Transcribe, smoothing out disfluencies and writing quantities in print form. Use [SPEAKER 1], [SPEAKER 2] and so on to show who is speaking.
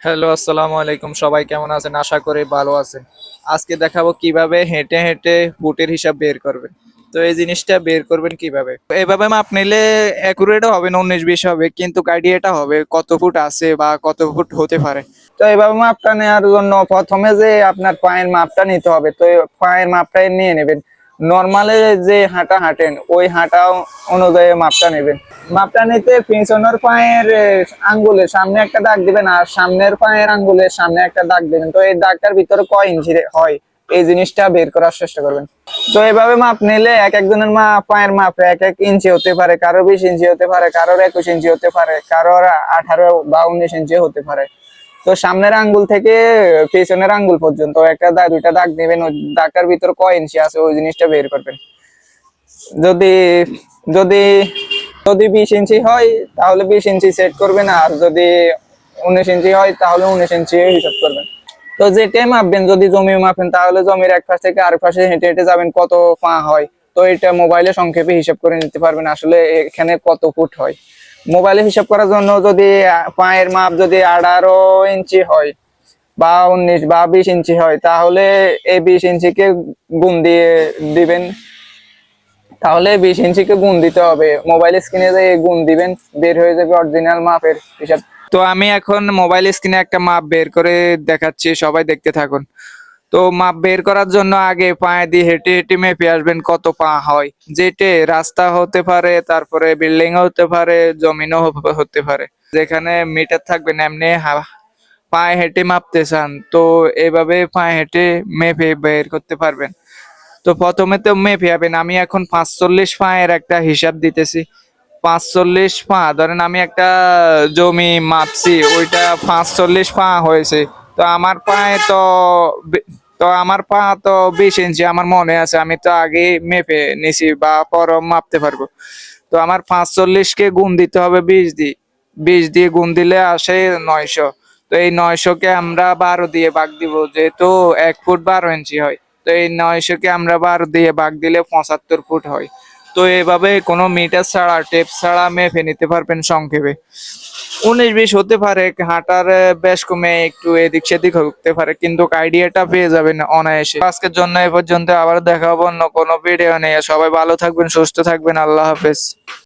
[SPEAKER 1] Hello, আসসালামু আলাইকুম। সবাই কেমন আছেন? আশা করি ভালো আছেন। আজকে দেখাবো কিভাবে হেঁটে হেঁটে ফুটের হিসাব বের করবেন। তো এই জিনিসটা বের করবেন কিভাবে? এভাবে মাপ নিলে অ্যাকুরেটও হবে না, 19-20 হবে, কিন্তু আইডিয়াটা হবে কত ফুট আছে বা কত ফুট হতে পারে।
[SPEAKER 2] তো এইভাবে মাপটা নেওয়ার জন্য প্রথমে যে আপনার পায়ের মাপটা নিতে হবে। তো এই পায়ের মাপটাই নিয়ে নেবেন। নর্মালে যে হাঁটা হাঁটেন ওই হাঁটা অনুযায়ী মাপটা নেবেন। মাপটা নিতে পিছনের পায়ের আঙ্গুলের সামনে একটা দাগ দিবেন আর সামনের পায়ের আঙ্গুলের সামনে একটা দাগ দিবেন। তো এই দাগটার ভিতরে কয় ইঞ্চি হয় এই জিনিসটা বের করার চেষ্টা করবেন। তো এভাবে মাপ নিলে এক একজনের পায়ের মাপ এক এক ইঞ্চি হতে পারে, কারো 20 ইঞ্চি হতে পারে, কারোর 21 ইঞ্চি হতে পারে, কারোর 18 বা 19 ইঞ্চি হতে পারে। তো সামনের আঙ্গুল থেকে পেছনের আঙ্গুল পর্যন্ত একটা দাগ দুইটা দাগ নেবেন। ওই দাগটার ভিতর কয় ইঞ্চি আছে ওই জিনিসটা বের করবেন। যদি যদি যদি 20 ইঞ্চি হয় তাহলে 20 ইঞ্চি সেট করবেন, আর যদি 19 ইঞ্চি হয় তাহলে 19 ইঞ্চি হিসাব করবেন। তো যেটাই মাপবেন, যদি জমি মাপেন তাহলে জমির এক পাশ থেকে আরেক পাশে হেঁটে হেঁটে যাবেন কত পা হয়। তো এটা মোবাইলে সংক্ষেপে হিসাব করে নিতে পারবেন আসলে এখানে কত ফুট হয়। মোবাইলে হিসাব করার জন্য যদি পায়ের মাপ যদি 18 ইঞ্চি হয় বা 19 বা 20 ইঞ্চি হয় তাহলে এই 20 ইঞ্চিকে গুণ দিয়ে দিবেন। তাহলে 20 ইঞ্চিকে গুণ দিতে হবে, মোবাইল স্ক্রিনে যে গুণ দিবেন বের হয়ে যাবে অরিজিনাল মাপের হিসাব।
[SPEAKER 1] তো আমি এখন মোবাইল স্ক্রিনে একটা মাপ বের করে দেখাচ্ছি, সবাই দেখতে থাকুন। তো মাপ বের করার জন্য আগে পায়ে দিয়ে হেঁটে হেঁটে মেপে আসবেন কত পা হয়। যেটে রাস্তা হতে পারে, তারপরে বিল্ডিং হতে পারে, জমিনও হতে পারে। যেখানে মিটার থাকবে না, এমনি পায়ে হেঁটে মাপতে চান তো এভাবে পায়ে হেঁটে মেপে বের করতে পারবেন। তো প্রথমে তো মেপে যাবেন। আমি এখন 45 পায়ের একটা হিসাব দিতেছি। 45 পা ধরেন আমি একটা জমি মাপছি, ওইটা 45 পা হয়েছে। তো আমার পায়ে তো আমার পা তো 20 ইঞ্চি আমার মনে আছে, আমি তো আগে মেপে নিছি বা পরও মাপতে পারবো। তো আমার 45কে গুণ দিতে হবে 20 দিয়ে। 20 দিয়ে গুণ দিলে আসে 900। তো এই 900কে আমরা 12 দিয়ে ভাগ দিব, যেহেতু 1 ফুট 12 ইঞ্চি হয়। তো এই 900কে আমরা 12 দিয়ে ভাগ দিলে 75 ফুট হয়। তো এভাবে কোনো মিটার ছাড়া টেপ ছাড়া মেপে নিতে পারবেন সংক্ষেপে। 19-20 হতে পারে, হাঁটার বেশ কমে একটু এদিক সেদিক হতে পারে, কিন্তু আইডিয়াটা পেয়ে যাবেন অনায়াসে। আজকের জন্য এ পর্যন্ত, আবার দেখা হবে অন্য কোনো ভিডিও নিয়ে। সবাই ভালো থাকবেন, সুস্থ থাকবেন, আল্লাহ হাফেজ।